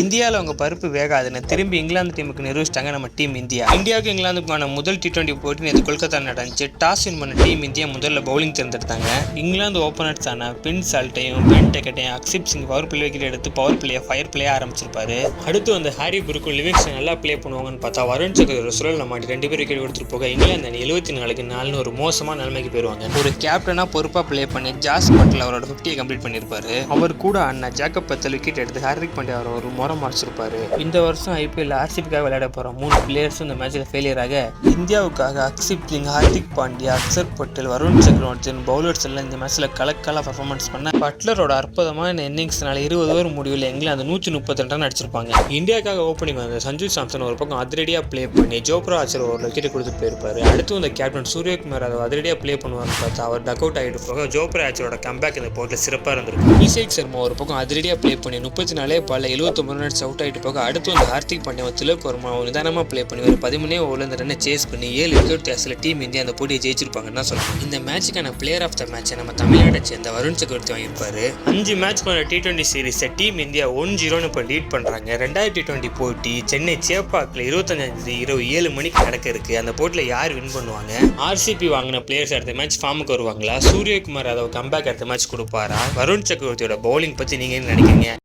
இந்தியாவில் அவங்க பருப்பு வேகாதுன்னு திரும்பி இங்கிலாந்து டீமுக்கு நிரூபிச்சிட்டாங்க நம்ம டீம் இந்தியா. இந்தியாவுக்கு இங்கிலாந்துக்கான முதல் T20 போட்டி நேற்று கொல்கத்தா நடந்துச்சு. டாஸ் வின் பண்ண டீம் இந்தியா முதல்ல பவுலிங் தேர்ந்தெடுத்தாங்க. இங்கிலாந்து ஓப்பனர்ஸான பின் சால்ட்டையும் பென் டெக்கட்டையும் Arshdeep Singh power play wicket எடுத்து பவர் பிளேயை ஃபயர் பிளே ஆரம்பிச்சிருப்பாரு. அடுத்து வந்து ஹாரி புருக்கும் லிவிங்ஸ்டன் நல்லா பிளே பண்ணுவாங்கன்னு பார்த்தா வருண் சக்கர் ஒரு சுழல் மாட்டி 2 பேர் விக்கெட் கொடுத்துட்டு போக இங்கிலாந்து அணி 74-4 ஒரு மோசமான நிலைமைக்கு போயிருவாங்க. ஒரு கேப்டனா பொறுப்பா பிளே பண்ணி ஜாஸ் பட்லர் அவரோட 50 கம்ப்ளீட் பண்ணிருப்பாரு. அவர் கூட அண்ணா ஜேக்கப் பத்தல் விக்கெட் எடுத்து ஹார்திக் பாண்டியா அவர் ஒரு முறை மறைச்சிருப்பாரு. இந்த வருஷம் IPL RCBக்காக விளையாட போற 3 பிளேயர்ஸும் இந்த மேட்ச்ல ஃபெயிலியர் ஆக இந்தியாவுக்காக அக்ஷிப் சிங், ஹார்திக் பாண்டியா, அக்சர் பட்டேல், வருண் சக்கரவர்த்தி பவுலர்ஸ் எல்லாம் இந்த மேட்ச்ல கலக்கலா பர்ஃபார்மன்ஸ் பண்ண பட்லரோட அற்புதமான இன்னிங்ஸ்னால 20 ஓவர் முடிவில் இங்கிலாந்து 132 ரன் அடிச்சிருப்பாங்க. இந்தியாவுக்காக ஓப்பனிங் வந்த சஞ்சு சாம்சன் ஒரு பக்கம் அதிரடியா பிளே பண்ணி ஜோப்ரா ஆர்ச்சர் ஒரு விக்கெட் கொடுத்து போயிருப்பாரு. அடுத்து இந்த கேப்டன் சூரியகுமார் அதை அதிரடியா பிளே பண்ணுவார்னு பார்த்தா அவர் டக் அவுட் ஆகிட்டு போக ஜோப்ரா ஆர்ச்சரோட கம்பேக் இந்த போட்டில் சிறப்பாக இருந்திருக்கும். அபிஷேக் சர்மா ஒரு பக்கம் அதிரடியா பிளே பண்ணி 34 பால்ல 79 ரன்ஸ் அவுட் ஆகிட்டு போக அடுத்து வந்து ஹார்திக் பாண்டியா திலக் வர்மா நிதானமாக பிளே பண்ணி ஒரு 13 ஓவரில் இந்த ரன்னை சேஸ் பண்ணி 7 விக்கெட் வித்தியாசத்தில் டீம் இந்தியா அந்த போட்டியை ஜெயிச்சிருப்பாங்கன்னு தான் சொல்லலாம். இந்த மேட்சுக்கான பிளேயர் ஆஃப் த மேட்சை நம்ம தமிழ்நாட்டை சேர்ந்த வருண் சக்கரவர்த்தி வாங்கியிருப்பாரு. 5 மேட்ச் பண்ண T20 சீரீஸை டீம் இந்தியா 1-0 இப்போ லீட் பண்ணுறாங்க. 2வது T20 போட்டி சென்னை சேப்பாக்கில் 25 இரவு 7 மணிக்கு நடக்க இருக்கு. அந்த போட்டியில் யார் வின் பண்ணுவாங்க? RCB வாங்கின பிளேயர்ஸ் அடுத்த மேட்ச் ஃபார்முக்கு வருவாங்களா? சூரியகுமார் அதை கம்பேக் அடுத்த மேட்ச் கொடுப்பாரா? வருண் சக்கரவர்த்தியோட பவுலிங் பற்றி நீங்கள் என்ன நினைக்கிறீங்க?